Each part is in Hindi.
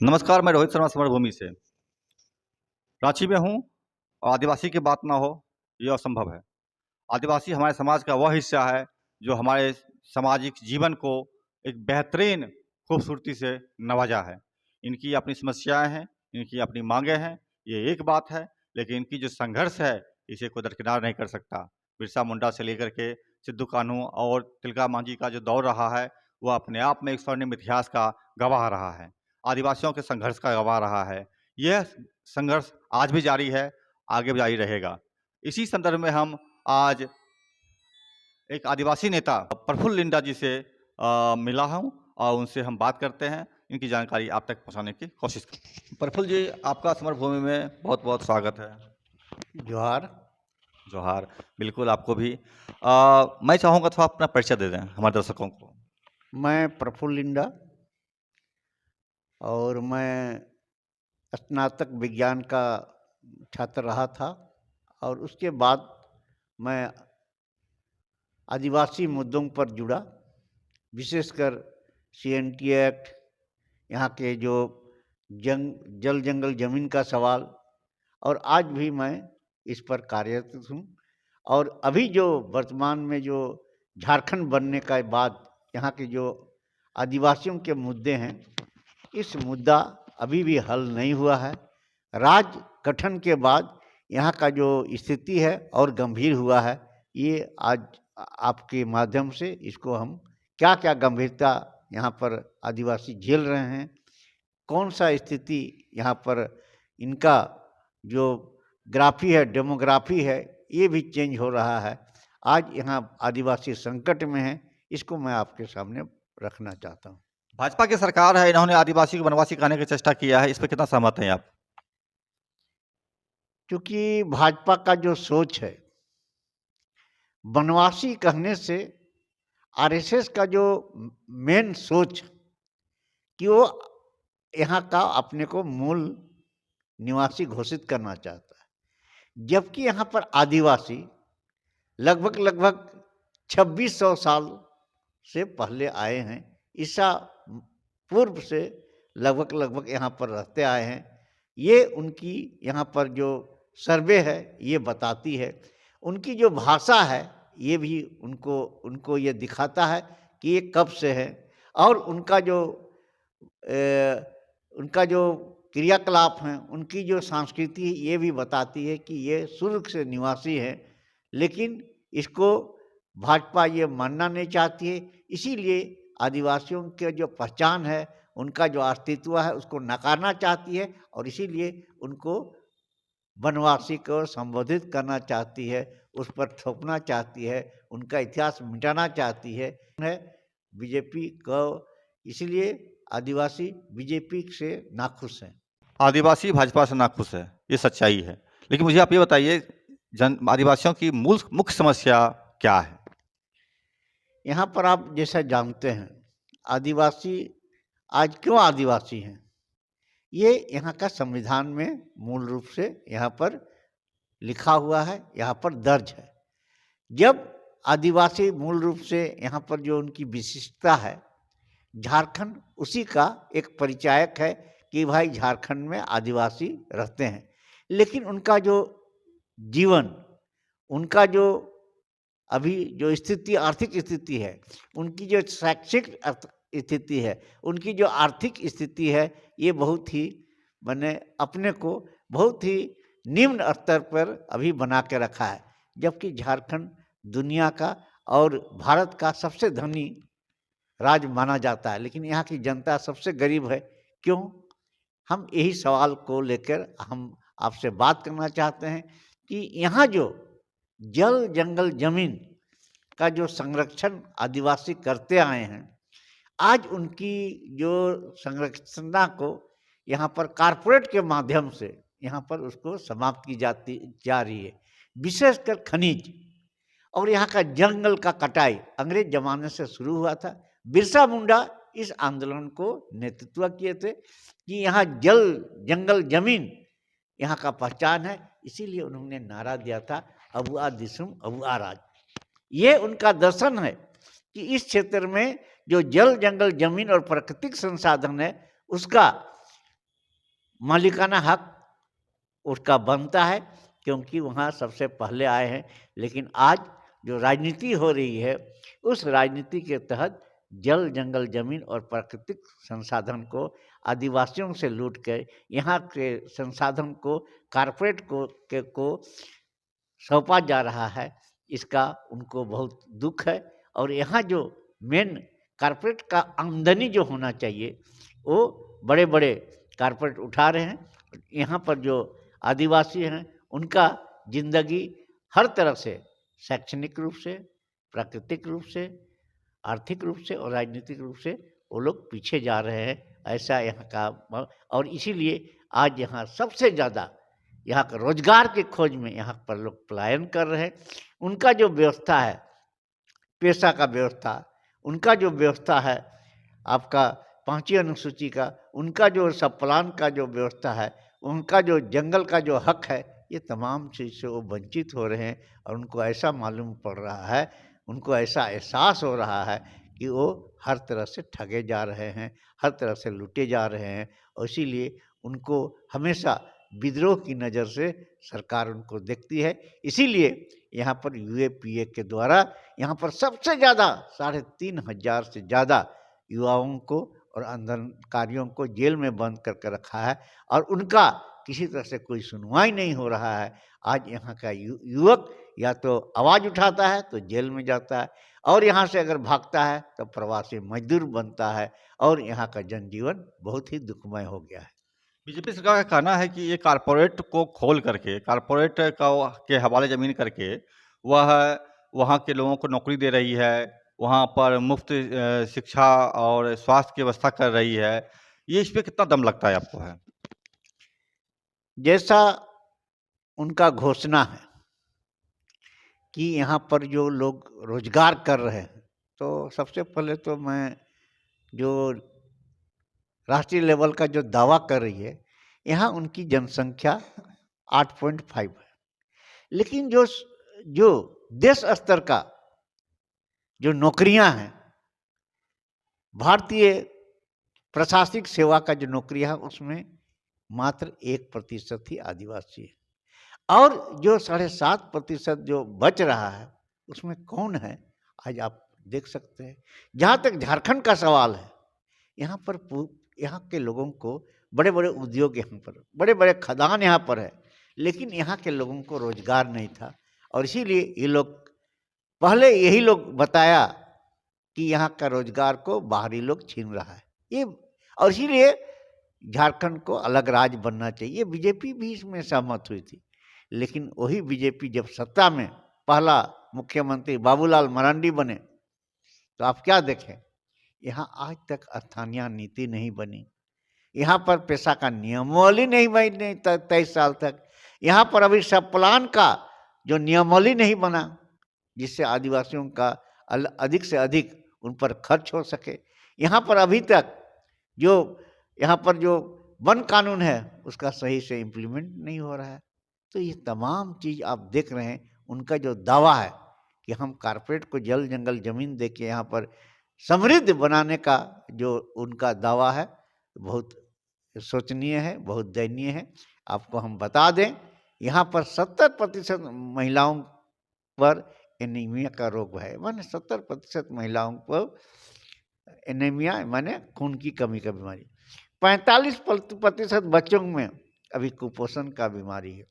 नमस्कार, मैं रोहित शर्मा समरभूमि से। रांची में हूँ और आदिवासी की बात ना हो, ये असंभव है। आदिवासी हमारे समाज का वह हिस्सा है जो हमारे सामाजिक जीवन को एक बेहतरीन खूबसूरती से नवाजा है। इनकी अपनी समस्याएं हैं, इनकी अपनी मांगें हैं, ये एक बात है, लेकिन इनकी जो संघर्ष है, इसे कोई दरकिनार नहीं कर सकता। बिरसा मुंडा से लेकर के सिद्धू कान्हू और तिलका मांझी का जो दौर रहा है, वह अपने आप में एक स्वर्णिम इतिहास का गवाह रहा है। आदिवासियों के संघर्ष का गवाह रहा है। यह संघर्ष आज भी जारी है, आगे भी जारी रहेगा। इसी संदर्भ में हम आज एक आदिवासी नेता प्रफुल्ल लिंडा जी से मिला हूं और उनसे हम बात करते हैं, इनकी जानकारी आप तक पहुंचाने की कोशिश करते हैं। प्रफुल्ल जी, आपका समरभूमि में बहुत बहुत स्वागत है। जोहार। जोहार। बिल्कुल, आपको भी। मैं चाहूँगा थोड़ा अपना परिचय दे दें हमारे दर्शकों को। मैं प्रफुल्ल लिंडा और मैं स्नातक विज्ञान का छात्र रहा था और उसके बाद मैं आदिवासी मुद्दों पर जुड़ा, विशेषकर CNT एक्ट, यहाँ के जो जल जंगल ज़मीन का सवाल, और आज भी मैं इस पर कार्यरत हूँ। और अभी जो वर्तमान में जो झारखंड बनने का बाद यहाँ के जो आदिवासियों के मुद्दे हैं, इस मुद्दा अभी भी हल नहीं हुआ है। राज्य गठन के बाद यहाँ का जो स्थिति है और गंभीर हुआ है। ये आज आपके माध्यम से इसको हम क्या क्या गंभीरता यहाँ पर आदिवासी झेल रहे हैं, कौन सा स्थिति यहाँ पर इनका जो ग्राफी है, डेमोग्राफी है, ये भी चेंज हो रहा है। आज यहाँ आदिवासी संकट में है, इसको मैं आपके सामने रखना चाहता हूँ। भाजपा की सरकार है, इन्होंने आदिवासी को वनवासी कहने की चेष्टा किया है, इस पर कितना सहमत हैं आप? क्योंकि भाजपा का जो सोच है, वनवासी कहने से RSS का जो मेन सोच कि वो यहाँ का अपने को मूल निवासी घोषित करना चाहता है, जबकि यहाँ पर आदिवासी लगभग 2600 साल से पहले आए हैं। ईसा पूर्व से लगभग यहाँ पर रहते आए हैं। ये उनकी यहाँ पर जो सर्वे है ये बताती है। उनकी जो भाषा है ये भी उनको ये दिखाता है कि ये कब से है, और उनका जो क्रियाकलाप हैं, उनकी जो संस्कृति है, ये भी बताती है कि ये शुरू से निवासी है। लेकिन इसको भाजपा ये मानना नहीं चाहती है, इसीलिए आदिवासियों के जो पहचान है, उनका जो अस्तित्व है, उसको नकारना चाहती है और इसीलिए उनको वनवासी को संबोधित करना चाहती है, उस पर थोपना चाहती है, उनका इतिहास मिटाना चाहती है बीजेपी को। इसलिए आदिवासी बीजेपी से नाखुश हैं। आदिवासी भाजपा से नाखुश है, ये सच्चाई है। लेकिन मुझे आप ये बताइए, आदिवासियों की मुख्य समस्या क्या है? यहाँ पर आप जैसा जानते हैं, आदिवासी आज क्यों आदिवासी हैं, ये यहाँ का संविधान में मूल रूप से यहाँ पर लिखा हुआ है, यहाँ पर दर्ज है। जब आदिवासी मूल रूप से यहाँ पर जो उनकी विशिष्टता है, झारखंड उसी का एक परिचायक है कि भाई झारखंड में आदिवासी रहते हैं। लेकिन उनका जो जीवन, उनका जो अभी जो स्थिति, आर्थिक स्थिति है, उनकी जो शैक्षिक स्थिति है, उनकी जो आर्थिक स्थिति है, ये बहुत ही अपने को बहुत ही निम्न स्तर पर अभी बना के रखा है। जबकि झारखंड दुनिया का और भारत का सबसे धनी राज्य माना जाता है, लेकिन यहाँ की जनता सबसे गरीब है। क्यों? हम यही सवाल को लेकर हम आपसे बात करना चाहते हैं कि यहाँ जो जल जंगल जमीन का जो संरक्षण आदिवासी करते आए हैं, आज उनकी जो संरक्षणा को यहाँ पर कारपोरेट के माध्यम से यहाँ पर उसको समाप्त की जा रही है। विशेषकर खनिज और यहाँ का जंगल का कटाई अंग्रेज जमाने से शुरू हुआ था। बिरसा मुंडा इस आंदोलन को नेतृत्व किए थे कि यहाँ जल जंगल जमीन यहाँ का पहचान है, इसीलिए उन्होंने नारा दिया था, अबुआ दिसुम अबुआ राज। ये उनका दर्शन है कि इस क्षेत्र में जो जल जंगल जमीन और प्राकृतिक संसाधन है, उसका मालिकाना हक उसका बनता है, क्योंकि वहाँ सबसे पहले आए हैं। लेकिन आज जो राजनीति हो रही है, उस राजनीति के तहत जल, जंगल, ज़मीन और प्राकृतिक संसाधन को आदिवासियों से लूट कर यहाँ के संसाधन को कारपोरेट को सौंपा जा रहा है। इसका उनको बहुत दुख है। और यहाँ जो मेन कारपोरेट का आमदनी जो होना चाहिए, वो बड़े बड़े कारपोरेट उठा रहे हैं। यहाँ पर जो आदिवासी हैं, उनका जिंदगी हर तरह से, शैक्षणिक रूप से, प्राकृतिक रूप से, आर्थिक रूप से और राजनीतिक रूप से वो लोग पीछे जा रहे हैं। ऐसा यहाँ का, और इसीलिए आज यहाँ सबसे ज़्यादा यहाँ का रोजगार की खोज में यहाँ पर लोग पलायन कर रहे हैं। उनका जो व्यवस्था है, पेशा का व्यवस्था, उनका जो व्यवस्था है आपका 5वीं अनुसूची का, उनका जो सब प्लान का जो व्यवस्था है, उनका जो जंगल का जो हक है, ये तमाम चीज़ से वो वंचित हो रहे हैं। और उनको ऐसा मालूम पड़ रहा है, उनको ऐसा एहसास हो रहा है कि वो हर तरह से ठगे जा रहे हैं, हर तरह से लूटे जा रहे हैं। और इसीलिए उनको हमेशा विद्रोह की नज़र से सरकार उनको देखती है। इसीलिए यहाँ पर यूएपीए के द्वारा यहाँ पर सबसे ज़्यादा 3,500 से ज़्यादा युवाओं को और आंदोलनकारियों को जेल में बंद करके रखा है, और उनका किसी तरह से कोई सुनवाई नहीं हो रहा है। आज यहाँ का युवक या तो आवाज़ उठाता है तो जेल में जाता है, और यहाँ से अगर भागता है तो प्रवासी मजदूर बनता है, और यहाँ का जनजीवन बहुत ही दुखमय हो गया है। बीजेपी सरकार का कहना है कि ये कारपोरेट को खोल करके, कारपोरेट का के हवाले ज़मीन करके वह वहाँ के लोगों को नौकरी दे रही है, वहाँ पर मुफ्त शिक्षा और स्वास्थ्य की व्यवस्था कर रही है। ये इस पे कितना दम लगता है आपको है? जैसा उनका घोषणा है कि यहाँ पर जो लोग रोजगार कर रहे हैं, तो सबसे पहले तो मैं जो राष्ट्रीय लेवल का जो दावा कर रही है, यहाँ उनकी जनसंख्या 8.5 है। लेकिन जो देश स्तर का जो नौकरियां हैं, भारतीय प्रशासनिक सेवा का जो नौकरियां हैं, उसमें मात्र 1% ही आदिवासी है। और जो 7.5% जो बच रहा है, उसमें कौन है आज आप देख सकते हैं। जहाँ तक झारखंड का सवाल है, यहाँ के लोगों को बड़े बड़े उद्योग, यहाँ पर बड़े बड़े खदान यहाँ पर है, लेकिन यहाँ के लोगों को रोजगार नहीं था। और इसीलिए ये लोग पहले यही लोग बताया कि यहाँ का रोजगार को बाहरी लोग छीन रहा है ये, और इसीलिए झारखंड को अलग राज्य बनना चाहिए। बीजेपी भी इसमें सहमत हुई थी। लेकिन वही बीजेपी जब सत्ता में पहला मुख्यमंत्री बाबूलाल मरांडी बने, तो आप क्या देखें, यहाँ आज तक स्थानीय नीति नहीं बनी। यहाँ पर पेशा का नियमावली नहीं बनी 23 साल तक। यहाँ पर अभी सब प्लान का जो नियमावली नहीं बना, जिससे आदिवासियों का अधिक से अधिक उन पर खर्च हो सके। यहाँ पर अभी तक यहाँ पर जो वन कानून है, उसका सही से इम्प्लीमेंट नहीं हो रहा है। तो ये तमाम चीज़ आप देख रहे हैं। उनका जो दावा है कि हम कारपोरेट को जल, जंगल, ज़मीन दे के यहाँ पर समृद्ध बनाने का जो उनका दावा है, बहुत शोचनीय है, बहुत दयनीय है। आपको हम बता दें, यहाँ पर 70% महिलाओं पर एनीमिया का रोग है। माने 70% महिलाओं पर एनीमिया माने खून की कमी का बीमारी। 45% बच्चों में अभी कुपोषण का बीमारी है।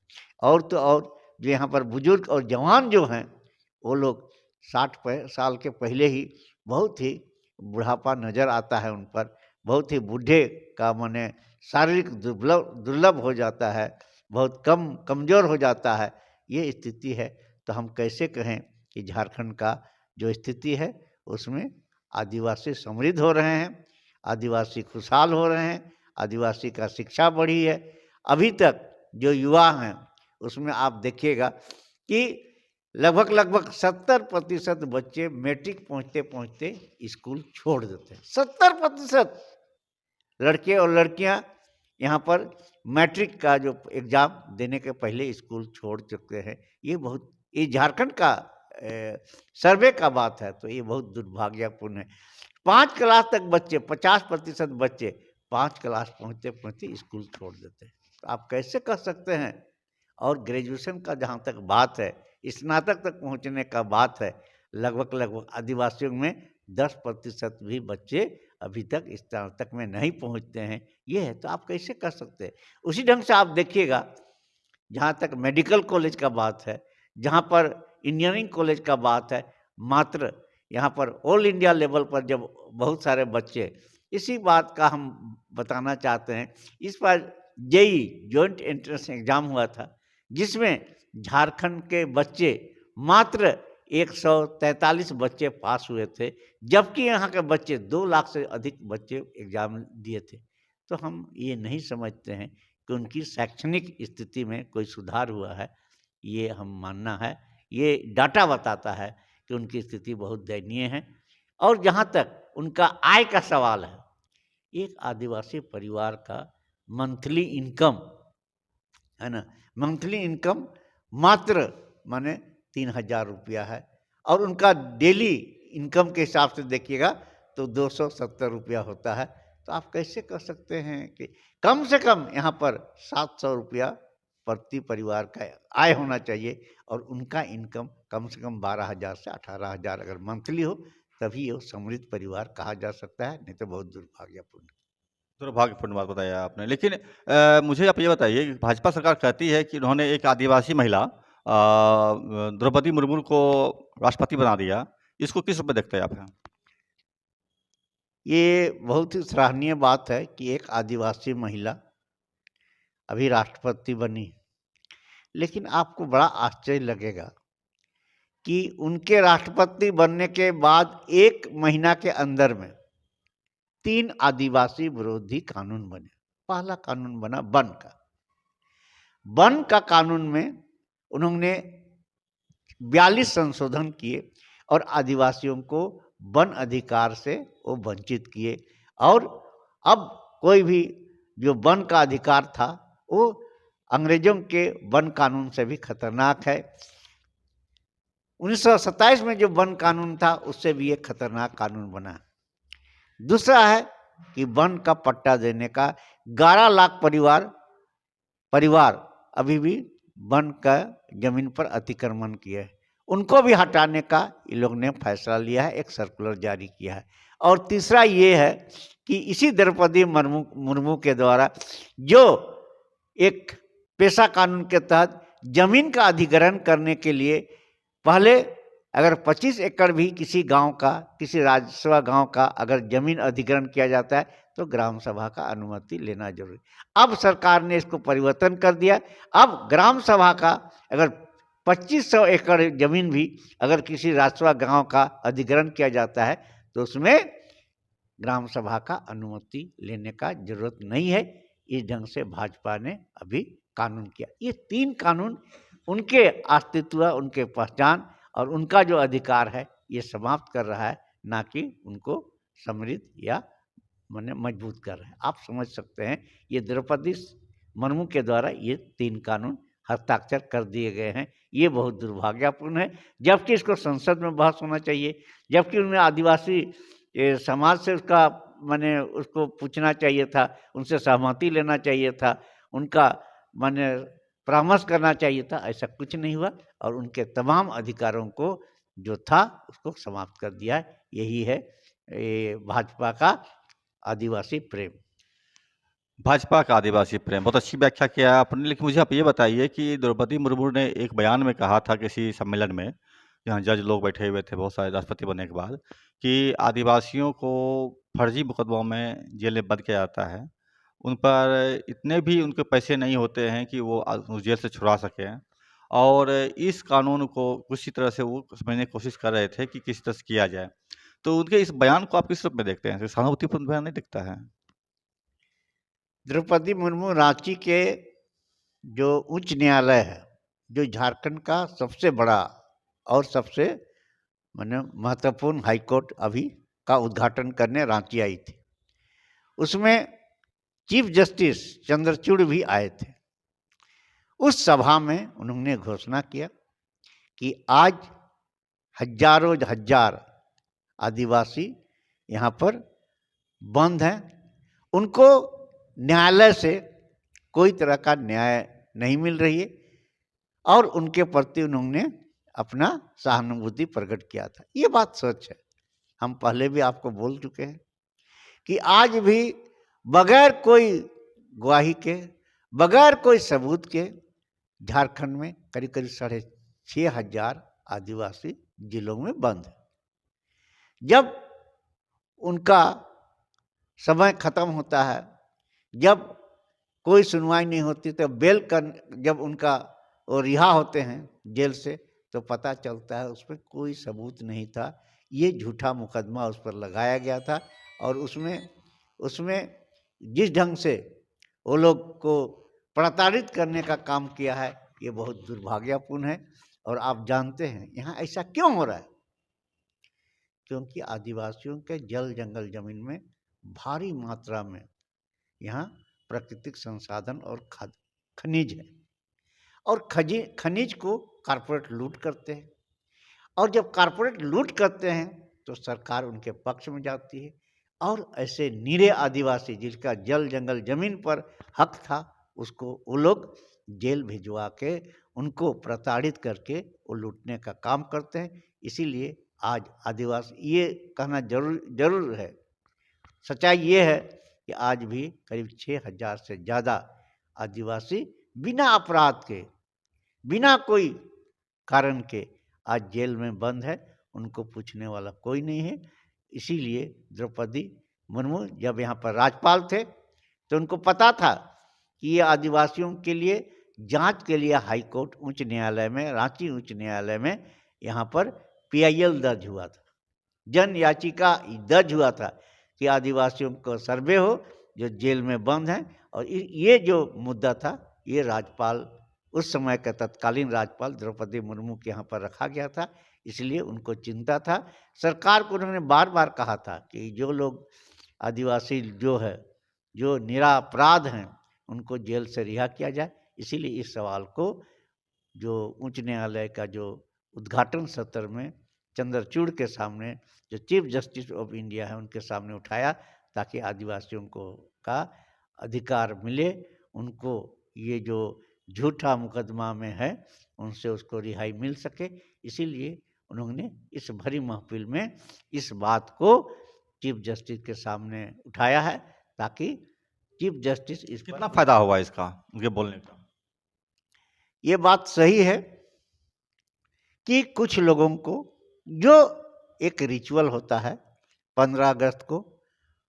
और तो और जो यहाँ पर बुजुर्ग और जवान जो हैं, वो लोग 60 साल के पहले ही बहुत ही बुढ़ापा नज़र आता है उन पर। बहुत ही बूढ़े का माने शारीरिक दुर्लभ हो जाता है, बहुत कमज़ोर हो जाता है। ये स्थिति है। तो हम कैसे कहें कि झारखंड का जो स्थिति है, उसमें आदिवासी समृद्ध हो रहे हैं, आदिवासी खुशहाल हो रहे हैं, आदिवासी का शिक्षा बढ़ी है। अभी तक जो युवा हैं, उसमें आप देखिएगा कि लगभग 70% बच्चे मैट्रिक पहुँचते पहुँचते स्कूल छोड़ देते हैं। 70% लड़के और लड़कियां यहाँ पर मैट्रिक का जो एग्ज़ाम देने के पहले स्कूल छोड़ चुके हैं। ये झारखंड का सर्वे का बात है, तो ये बहुत दुर्भाग्यपूर्ण है। 5 क्लास तक बच्चे, 50% बच्चे 5 क्लास पहुँचते पहुँचते स्कूल छोड़ देते हैं। तो आप कैसे कह सकते हैं? और ग्रेजुएशन का जहाँ तक बात है, स्नातक तक पहुँचने का बात है, लगभग आदिवासियों में 10% भी बच्चे अभी तक स्नातक में नहीं पहुँचते हैं। ये है, तो आप कैसे कर सकते हैं? उसी ढंग से आप देखिएगा, जहाँ तक मेडिकल कॉलेज का बात है, जहाँ पर इंजीनियरिंग कॉलेज का बात है, मात्र यहाँ पर ऑल इंडिया लेवल पर जब बहुत सारे बच्चे, इसी बात का हम बताना चाहते हैं, इस बार जेईई जॉइंट एंट्रेंस एग्जाम हुआ था, जिसमें झारखंड के बच्चे मात्र 143 बच्चे पास हुए थे, जबकि यहाँ के बच्चे 2 लाख से अधिक बच्चे एग्जाम दिए थे। तो हम ये नहीं समझते हैं कि उनकी शैक्षणिक स्थिति में कोई सुधार हुआ है, ये हम मानना है। ये डाटा बताता है कि उनकी स्थिति बहुत दयनीय है। और जहाँ तक उनका आय का सवाल है, एक आदिवासी परिवार का मंथली इनकम है ना, मंथली इनकम मात्र माने 3,000 रुपया है, और उनका डेली इनकम के हिसाब से देखिएगा तो 270 रुपया होता है। तो आप कैसे कह सकते हैं कि कम से कम यहाँ पर 700 रुपया प्रति परिवार का आय होना चाहिए, और उनका इनकम कम से कम 12,000 से 18,000 अगर मंथली हो, तभी ये समृद्ध परिवार कहा जा सकता है, नहीं तो बहुत दुर्भाग्यपूर्ण। दुर्भाग्यपूर्ण बात बताया आपने। लेकिन मुझे आप ये बताइए कि भाजपा सरकार कहती है कि उन्होंने एक आदिवासी महिला द्रौपदी मुर्मू को राष्ट्रपति बना दिया। इसको किस रूप में देखते हैं आप? ये बहुत ही सराहनीय बात है कि एक आदिवासी महिला अभी राष्ट्रपति बनी, लेकिन आपको बड़ा आश्चर्य लगेगा कि उनके राष्ट्रपति बनने के बाद 1 महीना के अंदर में 3 आदिवासी विरोधी कानून बने। पहला कानून बना वन का। वन का कानून में उन्होंने 42 संशोधन किए और आदिवासियों को वन अधिकार से वो वंचित किए, और अब कोई भी जो वन का अधिकार था वो अंग्रेजों के वन कानून से भी खतरनाक है। 1927 में जो वन कानून था उससे भी एक खतरनाक कानून बना। दूसरा है कि वन का पट्टा देने का 11 लाख परिवार अभी भी वन का जमीन पर अतिक्रमण किए, उनको भी हटाने का ये लोग ने फैसला लिया है, एक सर्कुलर जारी किया है। और तीसरा ये है कि इसी द्रौपदी मुर्मू के द्वारा जो एक पेशा कानून के तहत जमीन का अधिग्रहण करने के लिए पहले अगर 25 एकड़ भी किसी गांव का, किसी राजस्व गांव का अगर जमीन अधिग्रहण किया जाता है तो ग्राम सभा का अनुमति लेना जरूरी। अब सरकार ने इसको परिवर्तन कर दिया। अब ग्राम सभा का अगर 2500 एकड़ जमीन भी अगर किसी राजस्व गांव का अधिग्रहण किया जाता है तो उसमें ग्राम सभा का अनुमति लेने का जरूरत नहीं है। इस ढंग से भाजपा ने अभी कानून किया। ये 3 कानून उनके अस्तित्व, उनके पहचान और उनका जो अधिकार है ये समाप्त कर रहा है, ना कि उनको समृद्ध या माने मजबूत कर रहा है। आप समझ सकते हैं ये द्रौपदी मुर्मू के द्वारा ये 3 कानून हस्ताक्षर कर दिए गए हैं। ये बहुत दुर्भाग्यपूर्ण है, जबकि इसको संसद में बहस होना चाहिए, जबकि उन्हें आदिवासी समाज से उसका माने उसको पूछना चाहिए था, उनसे सहमति लेना चाहिए था, उनका माने परामर्श करना चाहिए था। ऐसा कुछ नहीं हुआ और उनके तमाम अधिकारों को जो था उसको समाप्त कर दिया है। यही है भाजपा का आदिवासी प्रेम। भाजपा का आदिवासी प्रेम, बहुत अच्छी व्याख्या किया आपने। लेकिन मुझे आप ये बताइए कि द्रौपदी मुर्मू ने एक बयान में कहा था किसी सम्मेलन में, जहाँ जज लोग बैठे हुए थे बहुत सारे राष्ट्रपति बनने के बाद, कि आदिवासियों को फर्जी मुकदमों में जेल में बंद किया जाता है, उन पर इतने भी उनके पैसे नहीं होते हैं कि वो उस जेल से छुड़ा सकें, और इस कानून को किसी तरह से वो समझने की कोशिश कर रहे थे कि किस तरह से किया जाए। तो उनके इस बयान को आप किस रूप में देखते हैं? सहानुभूतिपूर्ण बयान नहीं दिखता है? द्रौपदी मुर्मू रांची के जो उच्च न्यायालय है, जो झारखंड का सबसे बड़ा और सबसे माने महत्वपूर्ण हाईकोर्ट अभी का उद्घाटन करने रांची आई थी, उसमें चीफ जस्टिस चंद्रचूड़ भी आए थे। उस सभा में उन्होंने घोषणा किया कि आज हजारों हजार आदिवासी यहाँ पर बंद हैं उनको न्यायालय से कोई तरह का न्याय नहीं मिल रही है और उनके प्रति उन्होंने अपना सहानुभूति प्रकट किया था। ये बात सच है, हम पहले भी आपको बोल चुके हैं कि आज भी बगैर कोई गवाही के, बगैर कोई सबूत के झारखंड में करीब करीब 6,500 आदिवासी जिलों में बंद है। जब उनका समय खत्म होता है, जब कोई सुनवाई नहीं होती, तो बेल कर जब उनका वो रिहा होते हैं जेल से, तो पता चलता है उसमें कोई सबूत नहीं था, ये झूठा मुकदमा उस पर लगाया गया था। और उसमें जिस ढंग से वो लोग को प्रताड़ित करने का काम किया है, ये बहुत दुर्भाग्यपूर्ण है। और आप जानते हैं यहाँ ऐसा क्यों हो रहा है? क्योंकि आदिवासियों के जल जंगल जमीन में भारी मात्रा में यहाँ प्राकृतिक संसाधन और खनिज है, और खनिज को कारपोरेट लूट करते हैं। और जब कारपोरेट लूट करते हैं तो सरकार उनके पक्ष में जाती है, और ऐसे निरे आदिवासी जिसका जल जंगल जमीन पर हक था, उसको वो लोग जेल भिजवा के उनको प्रताड़ित करके वो लूटने का काम करते हैं। इसीलिए आज आदिवासी, ये कहना जरूर है, सच्चाई ये है कि आज भी करीब 6,000 से ज़्यादा आदिवासी बिना अपराध के, बिना कोई कारण के आज जेल में बंद है, उनको पूछने वाला कोई नहीं है। इसीलिए द्रौपदी मुर्मू जब यहाँ पर राज्यपाल थे तो उनको पता था कि ये आदिवासियों के लिए जांच के लिए हाई कोर्ट उच्च न्यायालय में, रांची उच्च न्यायालय में यहाँ पर PIL दर्ज हुआ था, जन याचिका दर्ज हुआ था कि आदिवासियों को सर्वे हो जो जेल में बंद हैं। और ये जो मुद्दा था, ये राज्यपाल, उस समय का तत्कालीन राज्यपाल द्रौपदी मुर्मू के यहाँ पर रखा गया था। इसलिए उनको चिंता था। सरकार को उन्होंने बार बार कहा था कि जो लोग आदिवासी जो निरापराध हैं, उनको जेल से रिहा किया जाए। इसीलिए इस सवाल को जो उच्च न्यायालय का जो उद्घाटन सत्र में चंद्रचूड़ के सामने, जो चीफ जस्टिस ऑफ इंडिया है, उनके सामने उठाया, ताकि आदिवासियों को का अधिकार मिले, उनको ये जो झूठा मुकदमा में है उनसे उसको रिहाई मिल सके। इसीलिए उन्होंने इस भरी महफिल में इस बात को चीफ जस्टिस के सामने उठाया है, ताकि चीफ जस्टिस इस कितना फायदा हुआ इसका उनके बोलने का? ये बात सही है कि कुछ लोगों को, जो एक रिचुअल होता है, 15 अगस्त को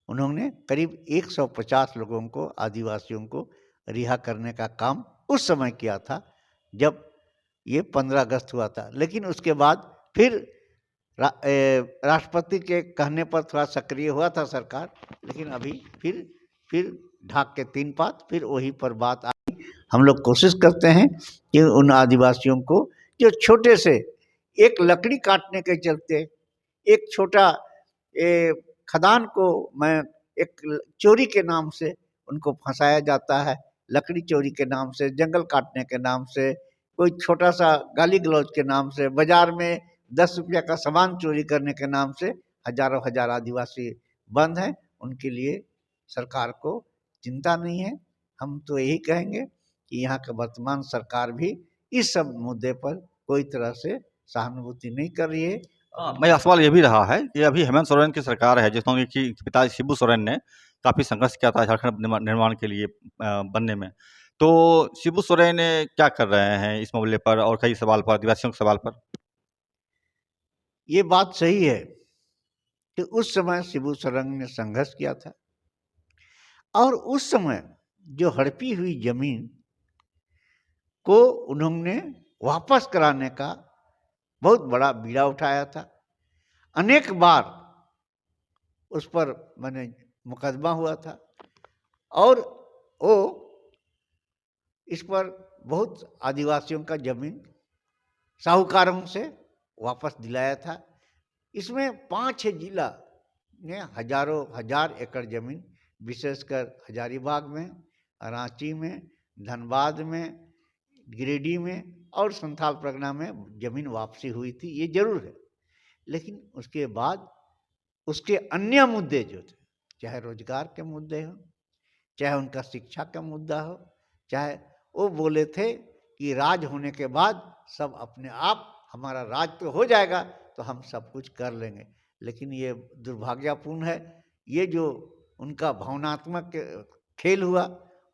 उन्होंने करीब 150 लोगों को, आदिवासियों को रिहा करने का काम उस समय किया था जब ये 15 अगस्त हुआ था। लेकिन उसके बाद फिर राष्ट्रपति के कहने पर थोड़ा सक्रिय हुआ था सरकार, लेकिन अभी फिर ढाक के 3 पात, फिर वही पर बात आई। हम लोग कोशिश करते हैं कि उन आदिवासियों को जो छोटे से एक लकड़ी काटने के चलते, एक छोटा खदान को मैं एक चोरी के नाम से उनको फंसाया जाता है, लकड़ी चोरी के नाम से, जंगल काटने के नाम से, कोई छोटा सा गाली गलौज के नाम से, बाजार में 10 रुपया का सामान चोरी करने के नाम से हजारों हजार आदिवासी बंद हैं। उनके लिए सरकार को चिंता नहीं है। हम तो यही कहेंगे कि यहाँ का वर्तमान सरकार भी इस सब मुद्दे पर कोई तरह से सहानुभूति नहीं कर रही है। मेरा सवाल ये भी रहा है कि अभी हेमंत सोरेन की सरकार है, जिसमें कि पिताजी शिबू सोरेन ने काफ़ी संघर्ष किया था झारखंड निर्माण के लिए बनने में। तो शिबू सोरेन क्या कर रहे हैं इस मामले पर और कई सवाल पर, आदिवासियों के सवाल पर? ये बात सही है कि उस समय शिबू सोरेन ने संघर्ष किया था, और उस समय जो हड़पी हुई जमीन को उन्होंने वापस कराने का बहुत बड़ा बीड़ा उठाया था। अनेक बार उस पर मैंने मुकदमा हुआ था, और वो इस पर बहुत आदिवासियों का जमीन साहूकारों से वापस दिलाया था। इसमें 5-6 जिला ने हजार एकड़ जमीन, विशेषकर हजारीबाग में, रांची में, धनबाद में, गिरिडीह में और संथाल परगना में जमीन वापसी हुई थी, ये जरूर है। लेकिन उसके बाद उसके अन्य मुद्दे जो थे, चाहे रोजगार के मुद्दे हों, चाहे उनका शिक्षा का मुद्दा हो, चाहे वो बोले थे कि राज होने के बाद सब अपने आप, हमारा राज तो हो जाएगा तो हम सब कुछ कर लेंगे। लेकिन ये दुर्भाग्यपूर्ण है, ये जो उनका भावनात्मक खेल हुआ,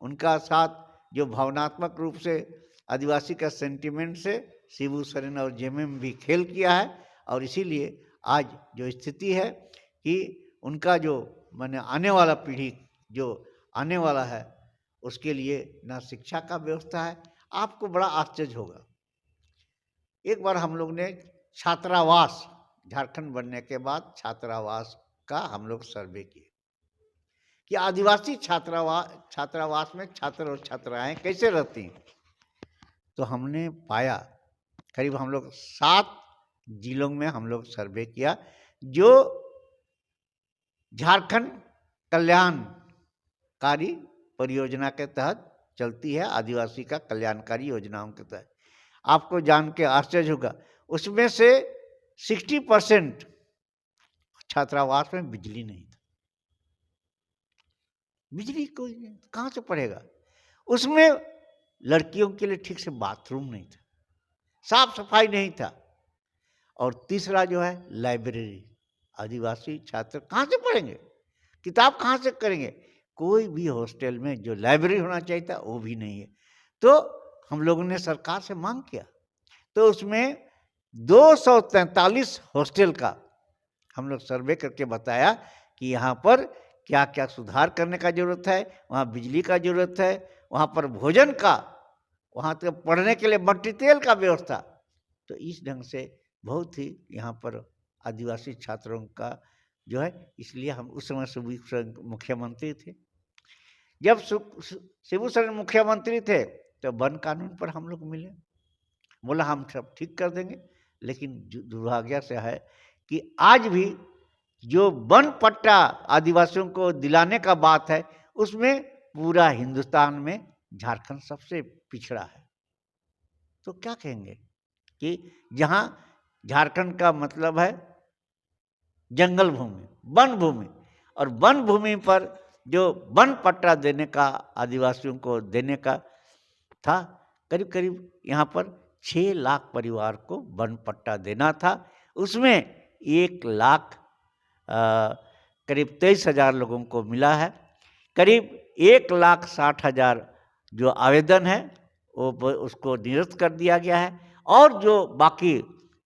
उनका साथ जो भावनात्मक रूप से आदिवासी का सेंटिमेंट से शिबू सोरेन और जेएमएम भी खेल किया है। और इसीलिए आज जो स्थिति है कि उनका जो माने आने वाला पीढ़ी जो आने वाला है, उसके लिए ना शिक्षा का व्यवस्था है। आपको बड़ा आश्चर्य होगा, एक बार हम लोग ने छात्रावास, झारखंड बनने के बाद छात्रावास का हम लोग सर्वे किए कि आदिवासी छात्रावास में छात्र और छात्राएं कैसे रहती हैं। तो हमने पाया, करीब हम लोग 7 जिलों में हम लोग सर्वे किया जो झारखंड कल्याणकारी परियोजना के तहत चलती है, आदिवासी का कल्याणकारी योजनाओं के तहत। आपको जान के आश्चर्य होगा, उसमें से 60% छात्रावास में बिजली नहीं था। बिजली कोई नहीं, कहाँ से पड़ेगा? उसमें लड़कियों के लिए ठीक से बाथरूम नहीं था, साफ सफाई नहीं था। और तीसरा जो है लाइब्रेरी, आदिवासी छात्र कहाँ से पढ़ेंगे, किताब कहाँ से करेंगे? कोई भी हॉस्टल में जो लाइब्रेरी होना चाहिए था वो भी नहीं है। तो हम लोगों ने सरकार से मांग किया, तो उसमें 243 हॉस्टल का हम लोग सर्वे करके बताया कि यहाँ पर क्या क्या सुधार करने का जरूरत है, वहाँ बिजली का जरूरत है, वहाँ पर भोजन का, वहाँ तक पढ़ने के लिए मट्टी तेल का व्यवस्था। तो इस ढंग से बहुत ही यहाँ पर आदिवासी छात्रों का जो है, इसलिए हम उस समय शिबू सोरेन मुख्यमंत्री थे। जब शिबू सोरेन मुख्यमंत्री थे तो वन कानून पर हम लोग मिले, बोला हम सब ठीक कर देंगे। लेकिन दुर्भाग्य से है कि आज भी जो वन पट्टा आदिवासियों को दिलाने का बात है, उसमें पूरा हिंदुस्तान में झारखंड सबसे पिछड़ा है। तो क्या कहेंगे कि जहाँ झारखंड का मतलब है जंगल भूमि, वन भूमि, और वन भूमि पर जो वन पट्टा देने का आदिवासियों को देने का था, करीब करीब यहाँ पर 6 लाख परिवार को वन पट्टा देना था। उसमें 1 लाख करीब 23,000 लोगों को मिला है। करीब 1,60,000 जो आवेदन है वो उसको निरस्त कर दिया गया है। और जो बाकी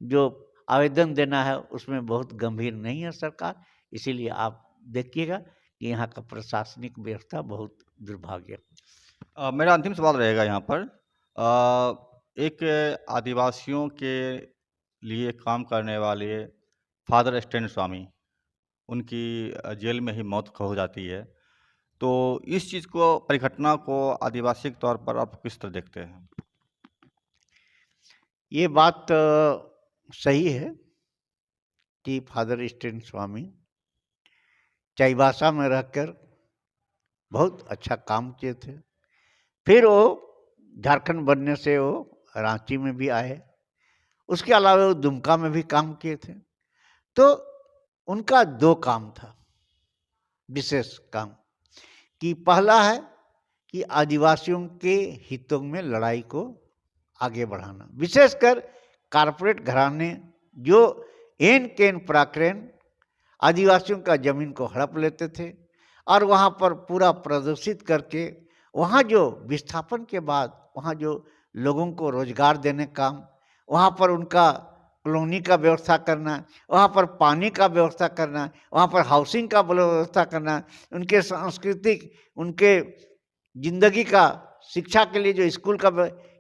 जो आवेदन देना है उसमें बहुत गंभीर नहीं है सरकार। इसीलिए आप देखिएगा कि यहाँ का प्रशासनिक व्यवस्था बहुत दुर्भाग्य। मेरा अंतिम सवाल रहेगा यहाँ पर, एक आदिवासियों के लिए काम करने वाले फादर स्टैन स्वामी, उनकी जेल में ही मौत हो जाती है। तो इस चीज़ को, परिघटना को आदिवासी के तौर पर आप किस तरह देखते हैं? ये बात सही है कि फादर स्टैन स्वामी चाईबासा में रहकर बहुत अच्छा काम किए थे। फिर वो झारखंड बनने से वो रांची में भी आए, उसके अलावा वो दुमका में भी काम किए थे। तो उनका 2 काम था, विशेष काम, कि पहला है कि आदिवासियों के हितों में लड़ाई को आगे बढ़ाना, विशेषकर कारपोरेट घराने जो एन केन पराक्रम आदिवासियों का जमीन को हड़प लेते थे और वहाँ पर पूरा प्रदर्शित करके वहाँ जो विस्थापन के बाद वहाँ जो लोगों को रोजगार देने काम, वहाँ पर उनका कॉलोनी का व्यवस्था करना, वहाँ पर पानी का व्यवस्था करना, वहाँ पर हाउसिंग का व्यवस्था करना, उनके सांस्कृतिक, उनके जिंदगी का, शिक्षा के लिए जो स्कूल का,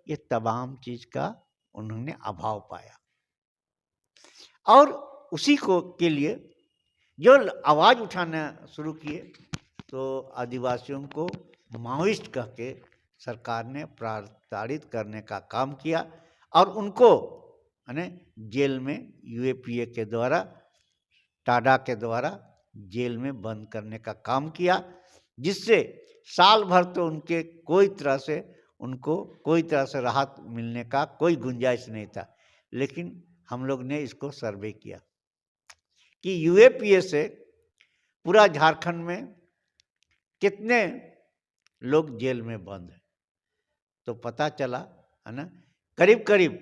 ये तमाम चीज का उन्होंने अभाव पाया। और उसी को के लिए जो आवाज उठाना शुरू किए, तो आदिवासियों को माओइस्ट कह के सरकार ने प्रताड़ित करने का काम किया और उनको यानी जेल में यूएपीए के द्वारा, टाडा के द्वारा जेल में बंद करने का काम किया, जिससे साल भर तो उनके उनको कोई तरह से राहत मिलने का कोई गुंजाइश नहीं था। लेकिन हम लोग ने इसको सर्वे किया कि यूएपीए से पूरा झारखंड में कितने लोग जेल में बंद हैं। तो पता चला, है ना, करीब करीब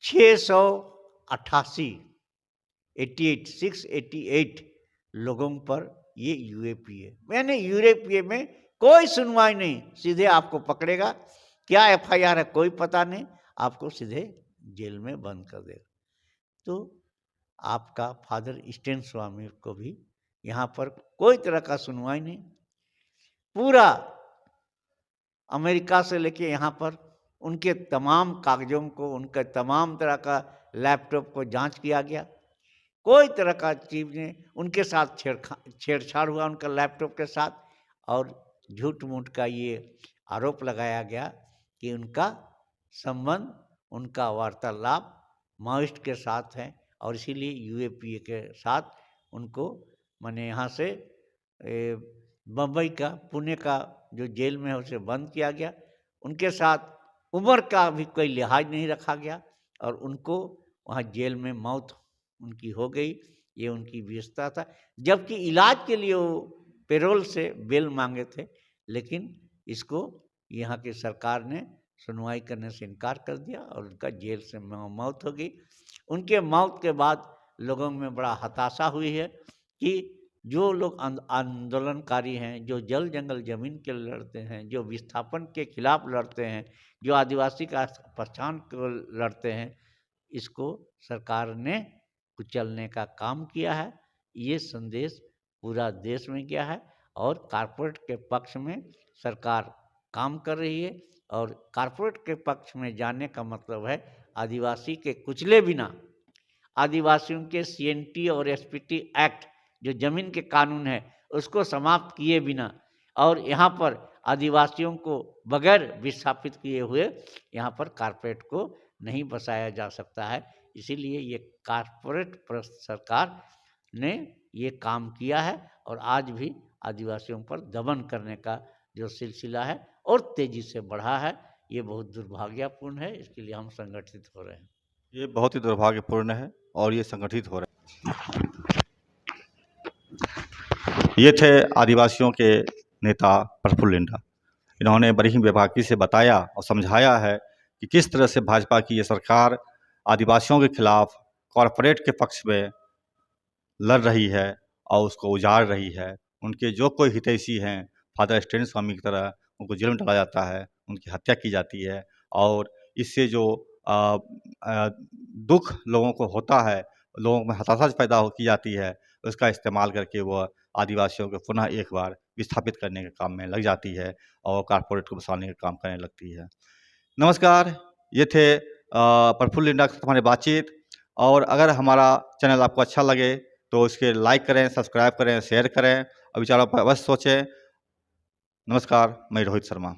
688 688 लोगों पर ये यूएपीए, मैंने यूएपीए में कोई सुनवाई नहीं, सीधे आपको पकड़ेगा, क्या एफआईआर है कोई पता नहीं, आपको सीधे जेल में बंद कर देगा। तो आपका फादर स्टेन स्वामी को भी यहाँ पर कोई तरह का सुनवाई नहीं, पूरा अमेरिका से लेके यहाँ पर उनके तमाम कागजों को, उनके तमाम तरह का लैपटॉप को जांच किया गया, कोई तरह का चीज नहीं, उनके साथ छेड़छाड़ हुआ उनका लैपटॉप के साथ, और झूठ मूठ का ये आरोप लगाया गया कि उनका संबंध, उनका वार्तालाप माओइस्ट के साथ है, और इसीलिए यूएपीए के साथ उनको माने यहाँ से बम्बई का, पुणे का जो जेल में है उसे बंद किया गया। उनके साथ उम्र का भी कोई लिहाज नहीं रखा गया, और उनको वहाँ जेल में मौत उनकी हो गई, ये उनकी व्यवस्था था। जबकि इलाज के लिए वो पेरोल से बेल मांगे थे, लेकिन इसको यहाँ की सरकार ने सुनवाई करने से इनकार कर दिया और उनका जेल से मौत हो गई। उनके मौत के बाद लोगों में बड़ा हताशा हुई है कि जो लोग आंदोलनकारी हैं, जो जल जंगल जमीन के लड़ते हैं, जो विस्थापन के खिलाफ लड़ते हैं, जो आदिवासी का पहचान को लड़ते हैं, इसको सरकार ने कुचलने का काम किया है। ये संदेश पूरा देश में गया है, और कारपोरेट के पक्ष में सरकार काम कर रही है, और कारपोरेट के पक्ष में जाने का मतलब है आदिवासी के कुचले बिना, आदिवासियों के सीएनटी और एसपीटी एक्ट जो जमीन के कानून है उसको समाप्त किए बिना, और यहाँ पर आदिवासियों को बगैर विस्थापित किए हुए यहाँ पर कारपोरेट को नहीं बसाया जा सकता है। इसीलिए ये कारपोरेट सरकार ने ये काम किया है, और आज भी आदिवासियों पर दमन करने का जो सिलसिला है और तेजी से बढ़ा है, ये बहुत दुर्भाग्यपूर्ण है। इसके लिए हम संगठित हो रहे हैं। ये बहुत ही दुर्भाग्यपूर्ण है और ये संगठित हो रहा है। ये थे आदिवासियों के नेता प्रफुल्ल लिंडा। इन्होंने बड़ी ही बेबाकी से बताया और समझाया है कि किस तरह से भाजपा की ये सरकार आदिवासियों के खिलाफ कॉरपोरेट के पक्ष में लड़ रही है और उसको उजाड़ रही है। उनके जो कोई हितैषी हैं, फादर स्टेन स्वामी की तरह उनको जेल में डाला जाता है, उनकी हत्या की जाती है, और इससे जो दुख लोगों को होता है, लोगों में हताशा पैदा की जाती है, उसका इस्तेमाल करके वह आदिवासियों को पुनः एक बार विस्थापित करने के काम में लग जाती है और कारपोरेट को बसाने का काम करने लगती है। नमस्कार, ये थे प्रफुल्ल लिंडा के साथ हमारी बातचीत। और अगर हमारा चैनल आपको अच्छा लगे तो इसके लाइक करें, सब्सक्राइब करें, शेयर करें और विचारों पर अवश्य सोचें। नमस्कार, मैं रोहित शर्मा।